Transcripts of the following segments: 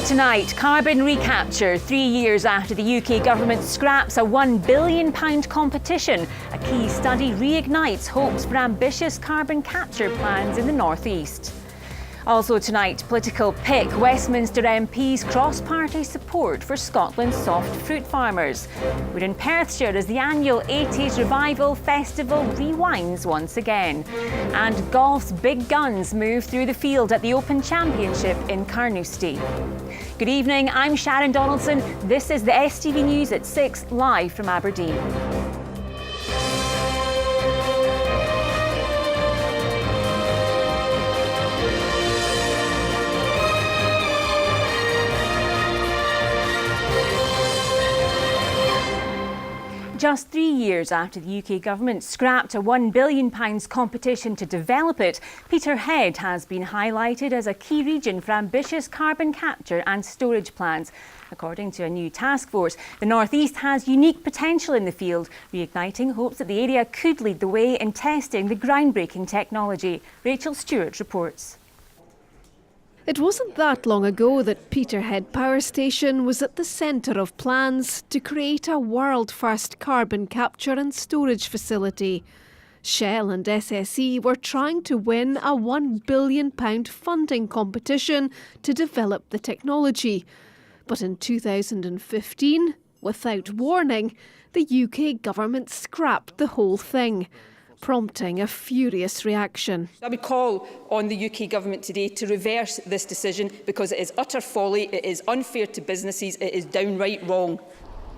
Tonight, carbon recapture, 3 years after the UK government scraps a £1 billion competition. A key study reignites hopes for ambitious carbon capture plans in the North East. Also tonight, political pick, Westminster MPs cross-party support for Scotland's soft fruit farmers. We're in Perthshire as the annual 80s Revival Festival rewinds once again. And golf's big guns move through the field at the Open Championship in Carnoustie. Good evening, I'm Sharon Donaldson. This is the STV News at 6, live from Aberdeen. Just 3 years after the UK government scrapped a £1 billion competition to develop it, Peterhead has been highlighted as a key region for ambitious carbon capture and storage plans. According to a new task force, the North East has unique potential in the field, reigniting hopes that the area could lead the way in testing the groundbreaking technology. Rachel Stewart reports. It wasn't that long ago that Peterhead Power Station was at the centre of plans to create a world-first carbon capture and storage facility. Shell and SSE were trying to win a £1 billion funding competition to develop the technology. But in 2015, without warning, the UK government scrapped the whole thing, prompting a furious reaction. I would call on the UK government today to reverse this decision because it is utter folly, it is unfair to businesses, it is downright wrong.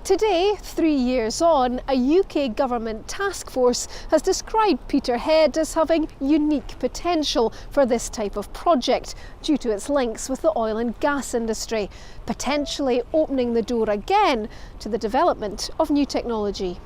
Today, 3 years on, a UK government task force has described Peterhead as having unique potential for this type of project due to its links with the oil and gas industry, potentially opening the door again to the development of new technology.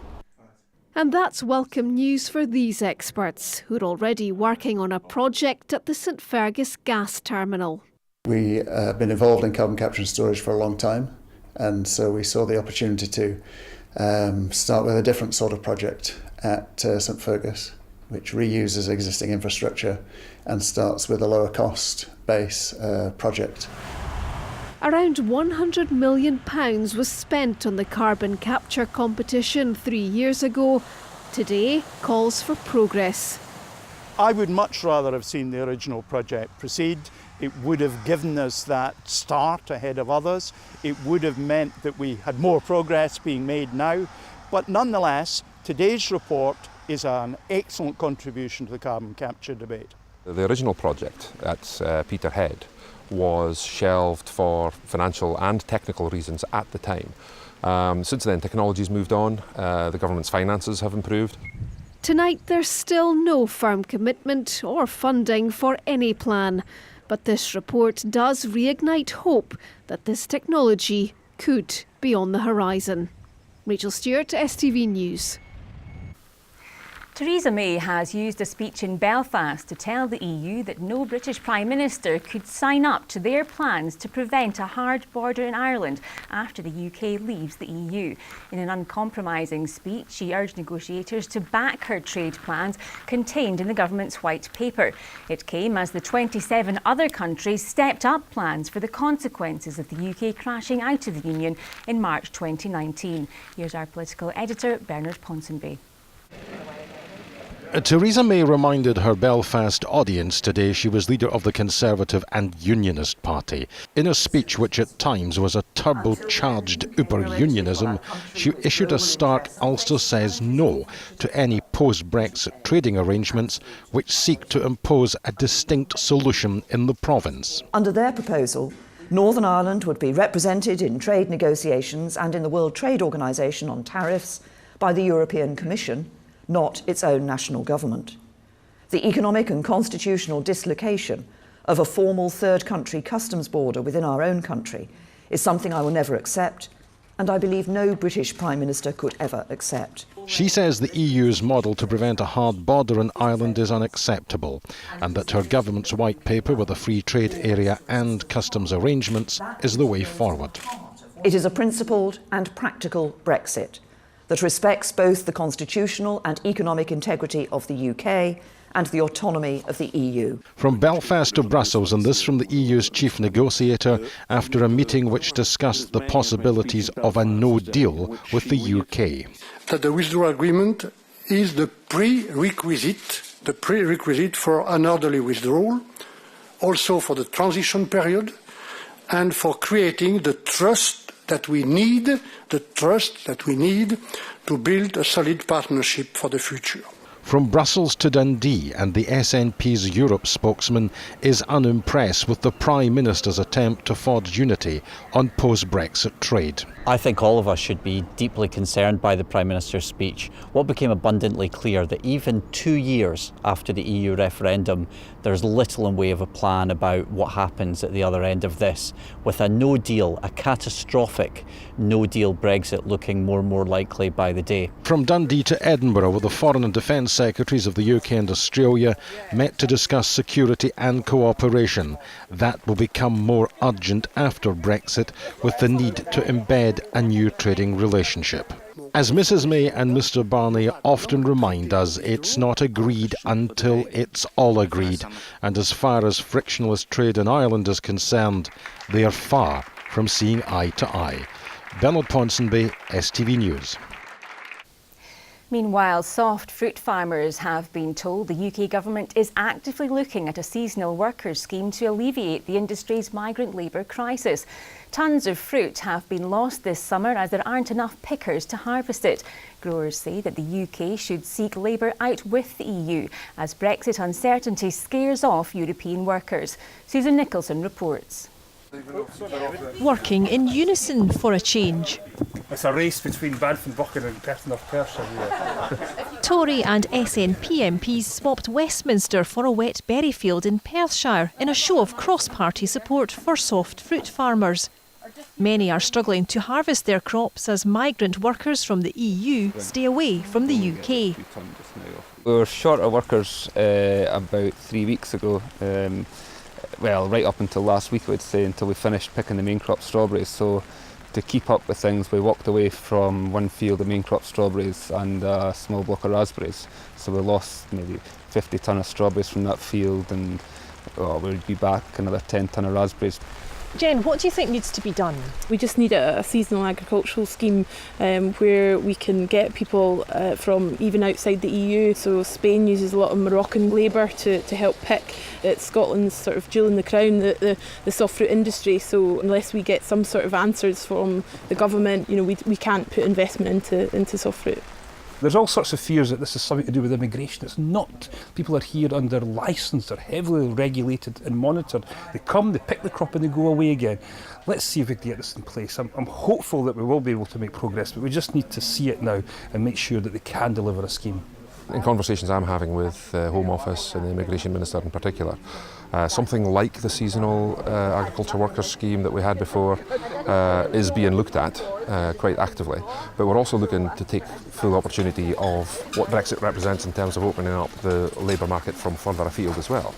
And that's welcome news for these experts, who are already working on a project at the St Fergus gas terminal. We have been involved in carbon capture and storage for a long time, and so we saw the opportunity to start with a different sort of project at St Fergus, which reuses existing infrastructure and starts with a lower cost base project. Around £100 million was spent on the carbon capture competition 3 years ago. Today calls for progress. I would much rather have seen the original project proceed. It would have given us that start ahead of others. It would have meant that we had more progress being made now. But nonetheless, today's report is an excellent contribution to the carbon capture debate. The original project at Peterhead was shelved for financial and technical reasons at the time. Since then, technology's moved on, the government's finances have improved. Tonight, there's still no firm commitment or funding for any plan, but this report does reignite hope that this technology could be on the horizon. Rachel Stewart, STV News. Theresa May has used a speech in Belfast to tell the EU that no British Prime Minister could sign up to their plans to prevent a hard border in Ireland after the UK leaves the EU. In an uncompromising speech, she urged negotiators to back her trade plans contained in the government's white paper. It came as the 27 other countries stepped up plans for the consequences of the UK crashing out of the Union in March 2019. Here's our political editor, Bernard Ponsonby. Theresa May reminded her Belfast audience today she was leader of the Conservative and Unionist Party. In a speech which at times was a turbocharged uber-unionism, she issued a stark Ulster says no to any post-Brexit trading arrangements which seek to impose a distinct solution in the province. Under their proposal, Northern Ireland would be represented in trade negotiations and in the World Trade Organization on tariffs by the European Commission, not its own national government. The economic and constitutional dislocation of a formal third country customs border within our own country is something I will never accept, and I believe no British Prime Minister could ever accept. She says the EU's model to prevent a hard border in Ireland is unacceptable, and that her government's white paper with a free trade area and customs arrangements is the way forward. It is a principled and practical Brexit, that respects both the constitutional and economic integrity of the UK and the autonomy of the EU. From Belfast to Brussels, and this from the EU's chief negotiator after a meeting which discussed the possibilities of a no deal with the UK. That the withdrawal agreement is the prerequisite for an orderly withdrawal, also for the transition period, and for creating the trust that we need to build a solid partnership for the future. From Brussels to Dundee, and the SNP's Europe spokesman is unimpressed with the Prime Minister's attempt to forge unity on post-Brexit trade. I think all of us should be deeply concerned by the Prime Minister's speech. What became abundantly clear that even 2 years after the EU referendum, there's little in way of a plan about what happens at the other end of this, with a no deal, a catastrophic no deal Brexit looking more and more likely by the day. From Dundee to Edinburgh, where the Foreign and Defence Secretaries of the UK and Australia met to discuss security and cooperation. That will become more urgent after Brexit, with the need to embed a new trading relationship. As Mrs May and Mr Barney often remind us, it's not agreed until it's all agreed, and as far as frictionless trade in Ireland is concerned, they are far from seeing eye to eye. Bernard Ponsonby, STV News. Meanwhile, soft fruit farmers have been told the UK government is actively looking at a seasonal workers scheme to alleviate the industry's migrant labour crisis. Tons of fruit have been lost this summer as there aren't enough pickers to harvest it. Growers say that the UK should seek labour out with the EU as Brexit uncertainty scares off European workers. Susan Nicholson reports. Working in unison for a change. It's a race between Banff-and-Buchan and Perth North Perthshire. Tory and SNP MPs swapped Westminster for a wet berry field in Perthshire in a show of cross-party support for soft fruit farmers. Many are struggling to harvest their crops as migrant workers from the EU stay away from the UK. We were short of workers about 3 weeks ago. Well, right up until last week, I would say, until we finished picking the main crop strawberries. So to keep up with things, we walked away from one field of main crop strawberries and a small block of raspberries. So we lost maybe 50 tonne of strawberries from that field, and we'll be back another 10 tonne of raspberries. Jen, what do you think needs to be done? We just need a seasonal agricultural scheme where we can get people from even outside the EU. So Spain uses a lot of Moroccan labour to help pick. Scotland's sort of jewel in the crown, the soft fruit industry. So unless we get some sort of answers from the government, we can't put investment into soft fruit. There's all sorts of fears that this is something to do with immigration. It's not. People are here under licence, they're heavily regulated and monitored. They come, they pick the crop and they go away again. Let's see if we can get this in place. I'm hopeful that we will be able to make progress, but we just need to see it now and make sure that they can deliver a scheme. In conversations I'm having with the Home Office and the Immigration Minister in particular, something like the seasonal agriculture workers scheme that we had before is being looked at quite actively. But we're also looking to take full opportunity of what Brexit represents in terms of opening up the labour market from further afield as well.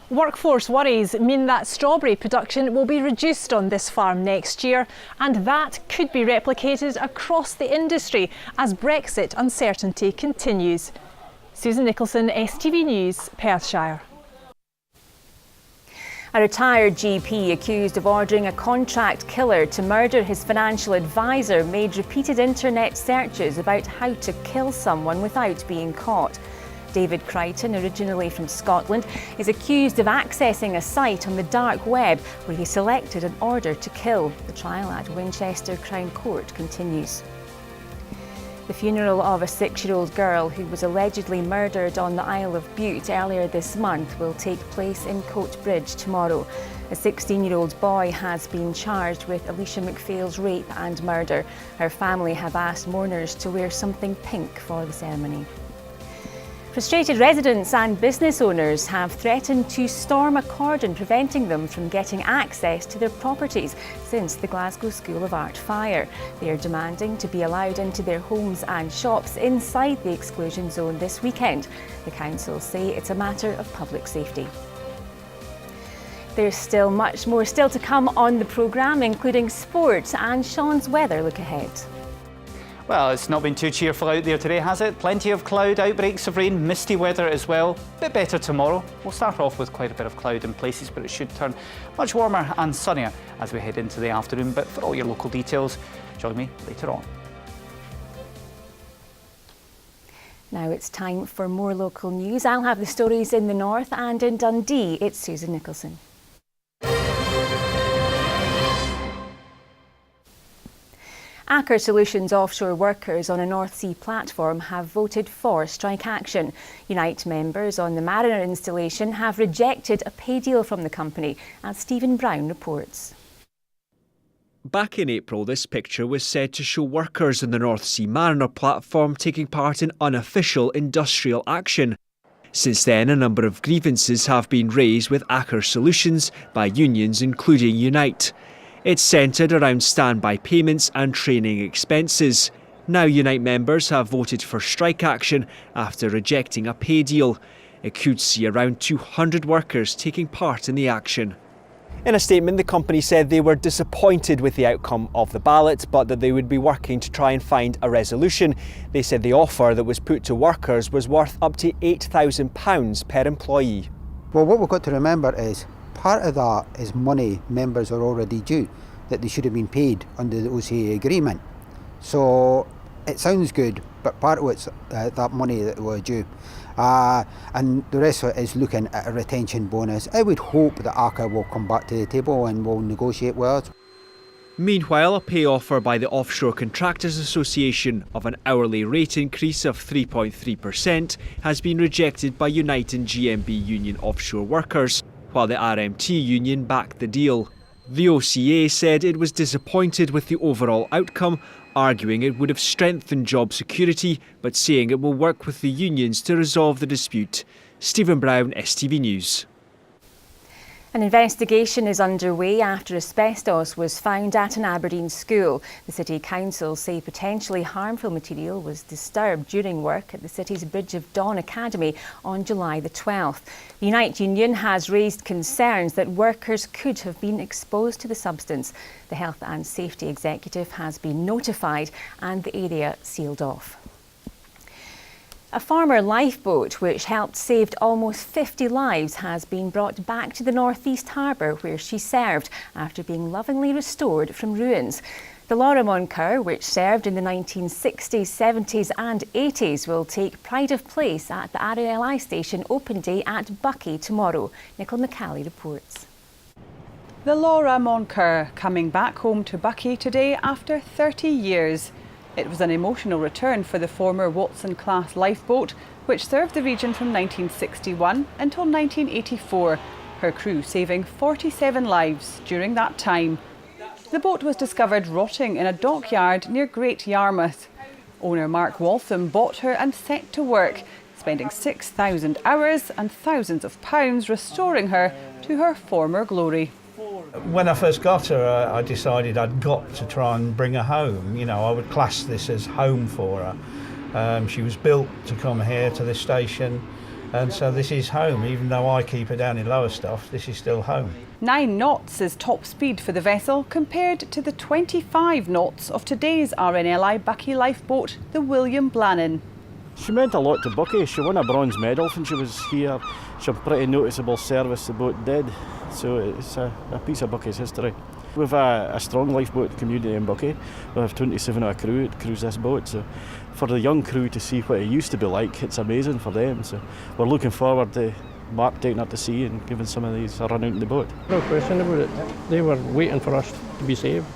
Workforce worries mean that strawberry production will be reduced on this farm next year, and that could be replicated across the industry as Brexit uncertainty continues. Susan Nicholson, STV News, Perthshire. A retired GP accused of ordering a contract killer to murder his financial advisor made repeated internet searches about how to kill someone without being caught. David Crichton, originally from Scotland, is accused of accessing a site on the dark web where he selected an order to kill. The trial at Winchester Crown Court continues. The funeral of a 6-year-old girl who was allegedly murdered on the Isle of Bute earlier this month will take place in Coatbridge tomorrow. A 16-year-old boy has been charged with Alicia McPhail's rape and murder. Her family have asked mourners to wear something pink for the ceremony. Frustrated residents and business owners have threatened to storm a cordon preventing them from getting access to their properties since the Glasgow School of Art fire. They are demanding to be allowed into their homes and shops inside the exclusion zone this weekend. The council say it's a matter of public safety. There's still much more to come on the programme, including sport and Sean's weather look ahead. Well, it's not been too cheerful out there today, has it? Plenty of cloud, outbreaks of rain, misty weather as well. Bit better tomorrow. We'll start off with quite a bit of cloud in places, but it should turn much warmer and sunnier as we head into the afternoon. But for all your local details, join me later on. Now it's time for more local news. I'll have the stories in the north, and in Dundee, it's Susan Nicholson. Aker Solutions offshore workers on a North Sea platform have voted for strike action. Unite members on the Mariner installation have rejected a pay deal from the company, as Stephen Brown reports. Back in April, this picture was said to show workers on the North Sea Mariner platform taking part in unofficial industrial action. Since then, a number of grievances have been raised with Aker Solutions by unions including Unite. It's centred around standby payments and training expenses. Now Unite members have voted for strike action after rejecting a pay deal. It could see around 200 workers taking part in the action. In a statement, the company said they were disappointed with the outcome of the ballot, but that they would be working to try and find a resolution. They said the offer that was put to workers was worth up to £8,000 per employee. Well, what we've got to remember is part of that is money members are already due, that they should have been paid under the OCA agreement. So it sounds good, but part of it's that money that were due. And the rest of it is looking at a retention bonus. I would hope that Aker will come back to the table and will negotiate with us. Meanwhile, a pay offer by the Offshore Contractors Association of an hourly rate increase of 3.3% has been rejected by Unite and GMB union offshore workers, while the RMT union backed the deal. The OCA said it was disappointed with the overall outcome, arguing it would have strengthened job security, but saying it will work with the unions to resolve the dispute. Stephen Brown, STV News. An investigation is underway after asbestos was found at an Aberdeen school. The City Council say potentially harmful material was disturbed during work at the city's Bridge of Dawn Academy on July the 12th. The Unite Union has raised concerns that workers could have been exposed to the substance. The Health and Safety Executive has been notified and the area sealed off. A former lifeboat which helped save almost 50 lives has been brought back to the North East Harbour where she served after being lovingly restored from ruins. The Laura Moncur, which served in the 1960s, 70s and 80s, will take pride of place at the RNLI station open day at Buckie tomorrow. Nicola McCally reports. The Laura Moncur coming back home to Buckie today after 30 years. It was an emotional return for the former Watson-class lifeboat, which served the region from 1961 until 1984, her crew saving 47 lives during that time. The boat was discovered rotting in a dockyard near Great Yarmouth. Owner Mark Waltham bought her and set to work, spending 6,000 hours and thousands of pounds restoring her to her former glory. When I first got her, I decided I'd got to try and bring her home. You know, I would class this as home for her. She was built to come here to this station, and so this is home. Even though I keep her down in Lowestoft, this is still home. 9 knots is top speed for the vessel compared to the 25 knots of today's RNLI Buckie lifeboat, the William Blannon. She meant a lot to Buckie. She won a bronze medal when she was here. It's a pretty noticeable service the boat did, so it's a piece of Buckie's history. We've a strong lifeboat community in Buckie. We have 27 of our crew that cruise this boat, so for the young crew to see what it used to be like, it's amazing for them. So we're looking forward to Mark taking her to sea and giving some of these a run out in the boat. No question about it. They were waiting for us to be saved.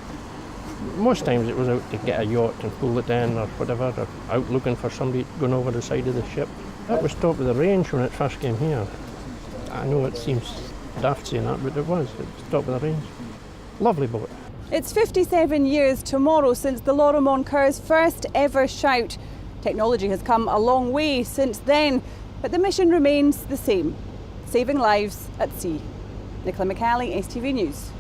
Most times it was out to get a yacht and pull it in or whatever, or out looking for somebody going over the side of the ship. That was top of the range when it first came here. I know it seems daft saying that, but it was top of the range. Lovely boat. It's 57 years tomorrow since the Laura Moncur's first ever shout. Technology has come a long way since then, but the mission remains the same, saving lives at sea. Nicola McCally, STV News.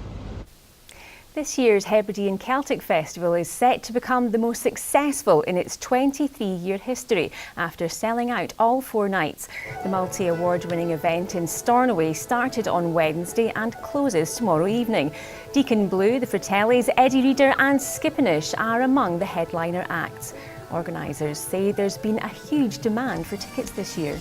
This year's Aberdeen Celtic Festival is set to become the most successful in its 23-year history after selling out all 4 nights. The multi-award-winning event in Stornoway started on Wednesday and closes tomorrow evening. Deacon Blue, the Fratellis, Eddie Reader and Skippinish are among the headliner acts. Organisers say there's been a huge demand for tickets this year.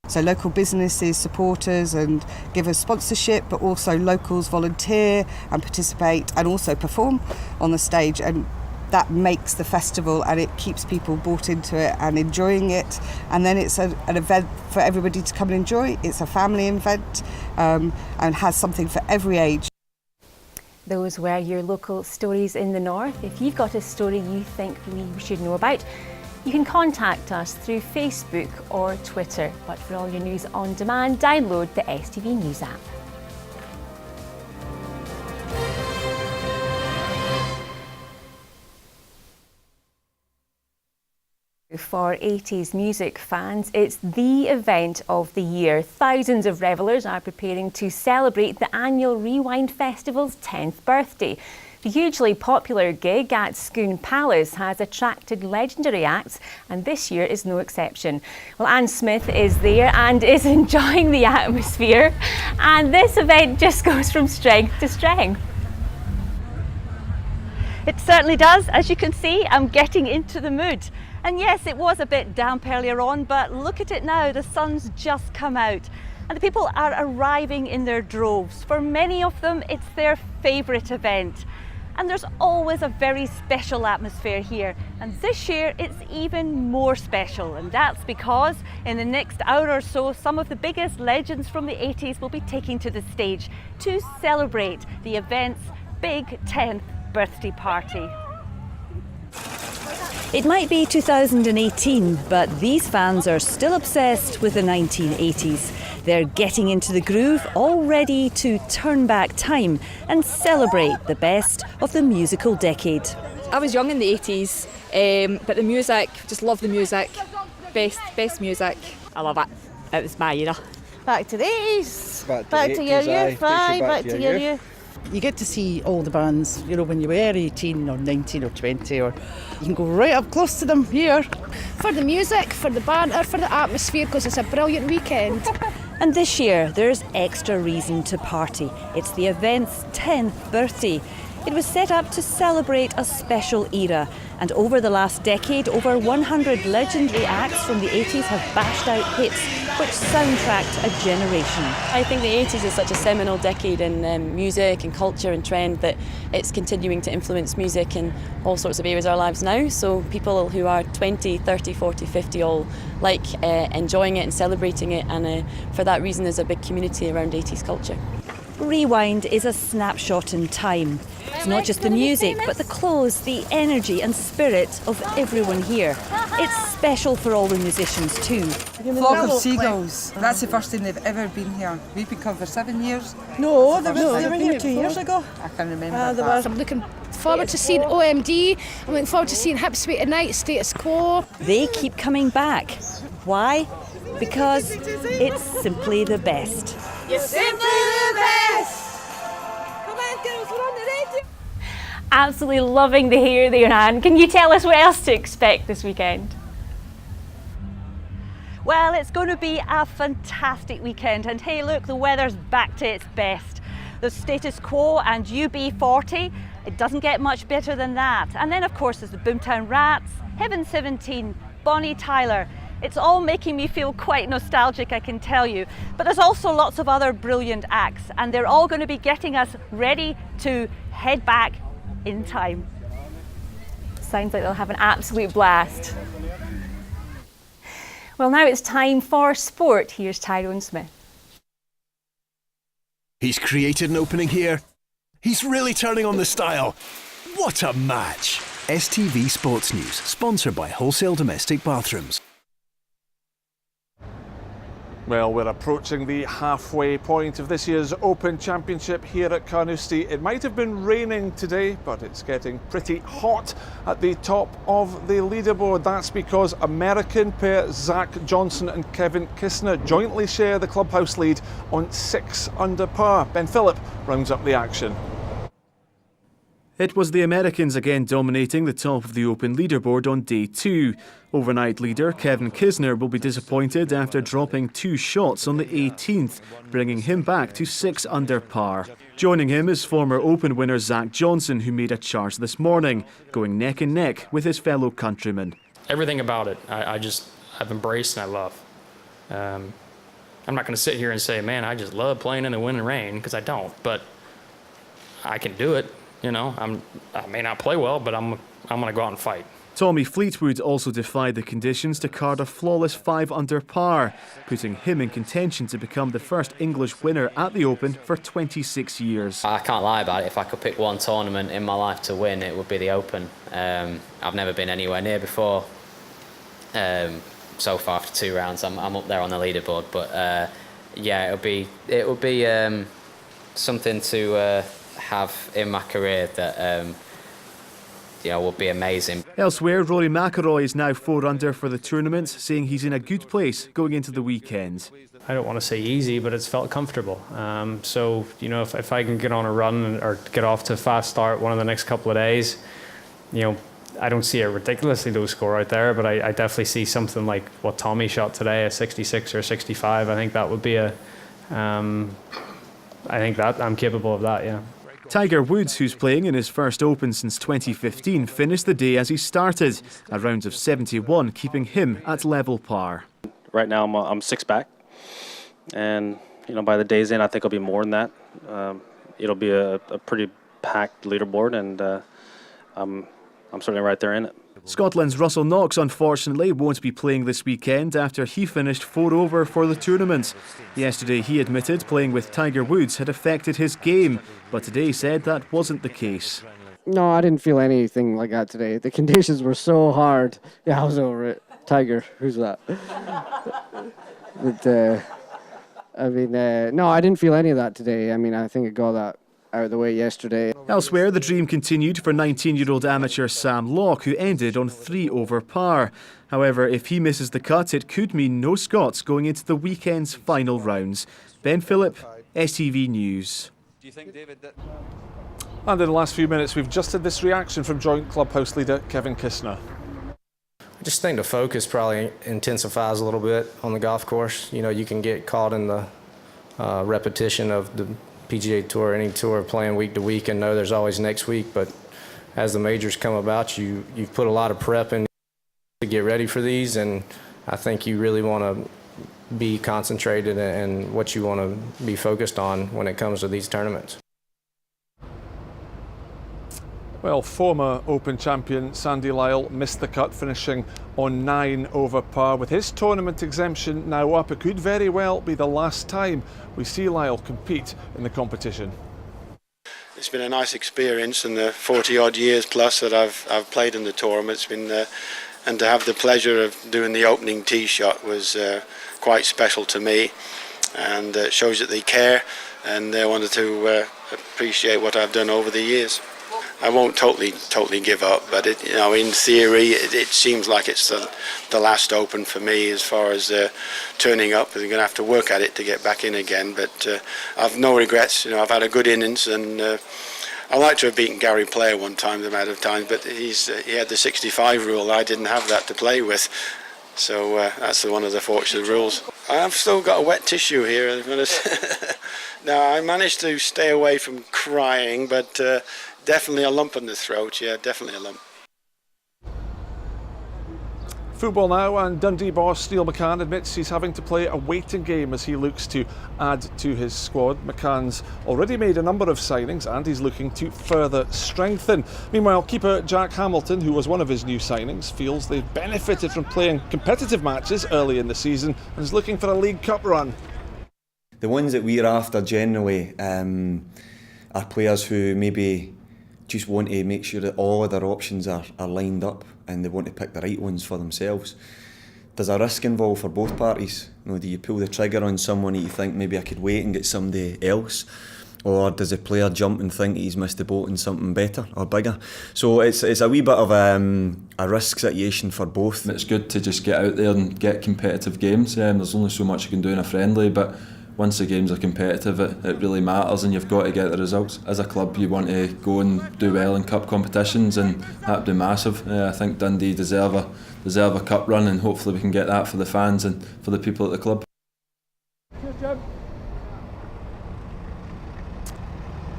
So local businesses support us and give us sponsorship, but also locals volunteer and participate and also perform on the stage, and that makes the festival and it keeps people bought into it and enjoying it. And then it's an event for everybody to come and enjoy. It's a family event and has something for every age. Those were your local stories in the north. If you've got a story you think we should know about, you can contact us through Facebook or Twitter. But for all your news on demand, download the STV News app. For 80s music fans, it's the event of the year. Thousands of revellers are preparing to celebrate the annual Rewind Festival's 10th birthday. The hugely popular gig at Scone Palace has attracted legendary acts, and this year is no exception. Well, Anne Smith is there and is enjoying the atmosphere, and this event just goes from strength to strength. It certainly does. As you can see, I'm getting into the mood. And yes, it was a bit damp earlier on, but look at it now, the sun's just come out. And the people are arriving in their droves. For many of them, it's their favourite event. And there's always a very special atmosphere here. And this year, it's even more special. And that's because in the next hour or so, some of the biggest legends from the 80s will be taking to the stage to celebrate the event's big 10th birthday party. It might be 2018, but these fans are still obsessed with the 1980s. They're getting into the groove, all ready to turn back time and celebrate the best of the musical decade. I was young in the 80s, but the music, just love the music, best music. I love it. It was my era. Back to the 80s, back to your youth, back to your youth. You get to see all the bands, you know, when you were 18 or 19 or 20, or you can go right up close to them here. For the music, for the banter, for the atmosphere, because it's a brilliant weekend. And this year, there's extra reason to party. It's the event's 10th birthday. It was set up to celebrate a special era, and over the last decade, over 100 legendary acts from the 80s have bashed out hits which soundtracked a generation. I think the 80s is such a seminal decade in music and culture and trend that it's continuing to influence music in all sorts of areas of our lives now. So people who are 20, 30, 40, 50 all like enjoying it and celebrating it, and for that reason there's a big community around 80s culture. Rewind is a snapshot in time. It's not just the music, but the clothes, the energy and spirit of everyone here. It's special for all the musicians too. Flock of Seagulls. That's the first time they've ever been here. We've been coming for 7 years. No, they were here 2 years ago. I can remember that. I'm looking forward to seeing OMD. I'm looking forward to seeing Hipsway tonight, Status Quo. They keep coming back. Why? Because it's simply the best. You're simply the best! Come on, girls, we're on the radio! Absolutely loving the hair there, Anne. Can you tell us what else to expect this weekend? Well, it's going to be a fantastic weekend, and hey look, the weather's back to its best. There's Status Quo and UB40. It doesn't get much better than that. And then of course there's the Boomtown Rats, Heaven 17, Bonnie Tyler. It's all making me feel quite nostalgic, I can tell you. But there's also lots of other brilliant acts, and they're all going to be getting us ready to head back in time. Sounds like they'll have an absolute blast. Well, now it's time for sport. Here's Tyrone Smith. He's created an opening here. He's really turning on the style. What a match! STV Sports News, sponsored by Wholesale Domestic Bathrooms. Well, we're approaching the halfway point of this year's Open Championship here at Carnoustie. It might have been raining today, but it's getting pretty hot at the top of the leaderboard. That's because American pair Zach Johnson and Kevin Kisner jointly share the clubhouse lead on 6 under par. Ben Phillip rounds up the action. It was the Americans again dominating the top of the Open leaderboard on day 2. Overnight leader Kevin Kisner will be disappointed after dropping 2 shots on the 18th, bringing him back to 6 under par. Joining him is former Open winner Zach Johnson, who made a charge this morning, going neck and neck with his fellow countryman. Everything about it, I've embraced and I love. I'm not going to sit here and say, man, I just love playing in the wind and rain, because I don't, but I can do it. You know, I may not play well, but I'm going to go out and fight. Tommy Fleetwood also defied the conditions to card a flawless 5 under par, putting him in contention to become the first English winner at the Open for 26 years. I can't lie about it. If I could pick one tournament in my life to win, it would be the Open. I've never been anywhere near before. So far after 2 rounds, I'm up there on the leaderboard. But yeah, it would be something to have in my career that will be amazing. Elsewhere, Rory McIlroy is now 4 under for the tournament, saying he's in a good place going into the weekend. I don't want to say easy, but it's felt comfortable. So, you know, if I can get on a run or get off to a fast start one of the next couple of days, you know, I don't see a ridiculously low score out there, but I definitely see something like what Tommy shot today, a 66 or 65. I think that would be I think that I'm capable of that, yeah. Tiger Woods, who's playing in his first Open since 2015, finished the day as he started, a round of 71, keeping him at level par. Right now I'm 6 back, and you know, by the day's end I think it'll be more than that. It'll be a pretty packed leaderboard, and I'm certainly right there in it. Scotland's Russell Knox unfortunately won't be playing this weekend after he finished 4 over for the tournament. Yesterday he admitted playing with Tiger Woods had affected his game, but today said that wasn't the case. No, I didn't feel anything like that today. The conditions were so hard. Yeah, I was over it. Tiger, who's that? But, no, I didn't feel any of that today. I mean, I think I got that out of the way yesterday. Elsewhere, the dream continued for 19-year-old amateur Sam Locke, who ended on 3 over par. However, if he misses the cut, it could mean no Scots going into the weekend's final rounds. Ben Phillip, STV News. Do you think, David, that... And in the last few minutes, we've just had this reaction from joint clubhouse leader Kevin Kisner. I just think the focus probably intensifies a little bit on the golf course. You know, you can get caught in the repetition of the PGA Tour, any tour, playing week to week, and know there's always next week. But as the majors come about, you've put a lot of prep in to get ready for these, and I think you really want to be concentrated in what you want to be focused on when it comes to these tournaments. Well, former Open champion Sandy Lyle missed the cut, finishing on 9 over par. With his tournament exemption now up, it could very well be the last time we see Lyle compete in the competition. It's been a nice experience in the 40 odd years plus that I've played in the tournament. It's been and to have the pleasure of doing the opening tee shot was quite special to me, and it shows that they care and they wanted to appreciate what I've done over the years. I won't totally give up, but in theory it seems like it's the last Open for me as far as turning up. I'm going to have to work at it to get back in again, but I've no regrets. I've had a good innings, and I like to have beaten Gary Player one time, the amount of times, but he had the 65 rule. I didn't have that to play with, so that's one of the fortunate rules. I've still got a wet tissue here. Now, I managed to stay away from crying, but definitely a lump in the throat, yeah, definitely a lump. Football now, and Dundee boss Neil McCann admits he's having to play a waiting game as he looks to add to his squad. McCann's already made a number of signings and he's looking to further strengthen. Meanwhile, keeper Jack Hamilton, who was one of his new signings, feels they've benefited from playing competitive matches early in the season and is looking for a League Cup run. The ones that we're after generally are players who maybe just want to make sure that all of their options are lined up and they want to pick the right ones for themselves. There's a risk involved for both parties. Do you pull the trigger on someone and you think maybe I could wait and get somebody else? Or does a player jump and think he's missed the boat in something better or bigger? So it's a wee bit of a risk situation for both. It's good to just get out there and get competitive games. There's only so much you can do in a friendly, but once the games are competitive, it really matters, and you've got to get the results. As a club, you want to go and do well in cup competitions, and that'd be massive. I think Dundee deserve a cup run, and hopefully we can get that for the fans and for the people at the club.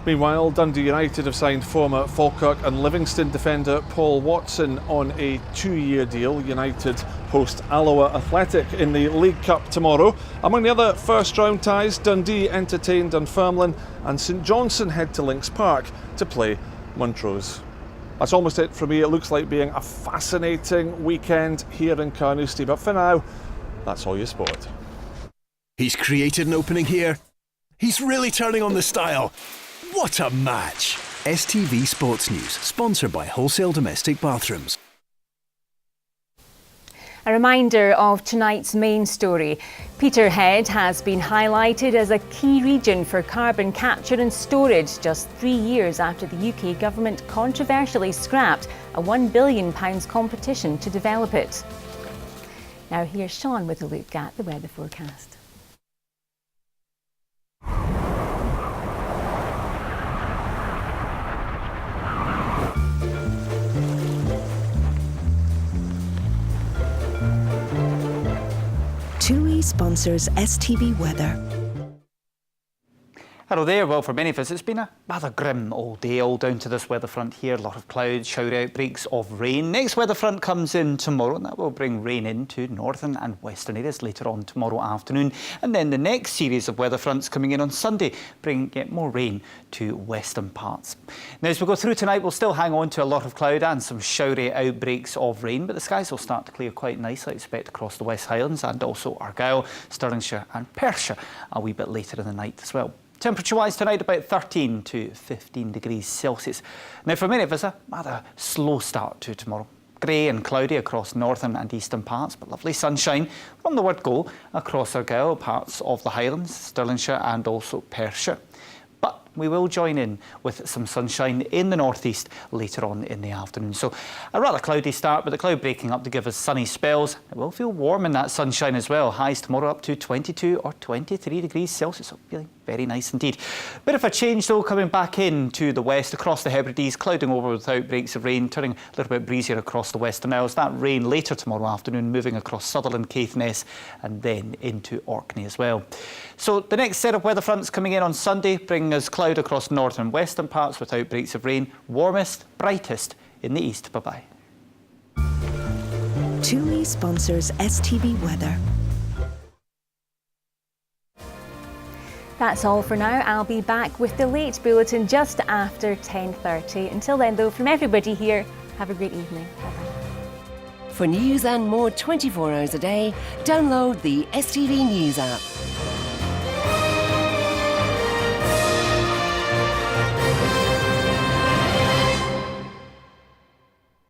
Meanwhile, Dundee United have signed former Falkirk and Livingston defender Paul Watson on a 2-year deal. United host Alloa Athletic in the League Cup tomorrow. Among the other first-round ties, Dundee entertain Dunfermline and St Johnstone head to Links Park to play Montrose. That's almost it from me. It looks like being a fascinating weekend here in Carnoustie, but for now, that's all your sport. He's created an opening here. He's really turning on the style. What a match! STV Sports News, sponsored by Wholesale Domestic Bathrooms. A reminder of tonight's main story. Peterhead has been highlighted as a key region for carbon capture and storage just 3 years after the UK government controversially scrapped a £1 billion competition to develop it. Now here's Sean with a look at the weather forecast. TUI sponsors STV Weather. Hello there. Well, for many of us, it's been a rather grim all day, all down to this weather front here. A lot of clouds, shower outbreaks of rain. Next weather front comes in tomorrow, and that will bring rain into northern and western areas later on tomorrow afternoon. And then the next series of weather fronts coming in on Sunday, bring yet more rain to western parts. Now, as we go through tonight, we'll still hang on to a lot of cloud and some showery outbreaks of rain, but the skies will start to clear quite nicely, I expect, across the West Highlands and also Argyll, Stirlingshire and Perthshire a wee bit later in the night as well. Temperature-wise tonight, about 13 to 15 degrees Celsius. Now, for many of us, a rather slow start to tomorrow. Grey and cloudy across northern and eastern parts, but lovely sunshine from the word go across Argyll, parts of the Highlands, Stirlingshire and also Perthshire. But we will join in with some sunshine in the northeast later on in the afternoon. So a rather cloudy start, but the cloud breaking up to give us sunny spells. It will feel warm in that sunshine as well. Highs tomorrow up to 22 or 23 degrees Celsius. So feeling very nice indeed. Bit of a change though coming back into the west across the Hebrides, clouding over with outbreaks of rain, turning a little bit breezier across the Western Isles. That rain later tomorrow afternoon moving across Sutherland, Caithness and then into Orkney as well. So the next set of weather fronts coming in on Sunday bring us cloud across northern and western parts with outbreaks of rain. Warmest, brightest in the east. Bye-bye. TUI sponsors STV Weather. That's all for now. I'll be back with the late bulletin just after 10:30. Until then, though, from everybody here, have a great evening. Bye-bye. For news and more 24 hours a day, download the STV News app.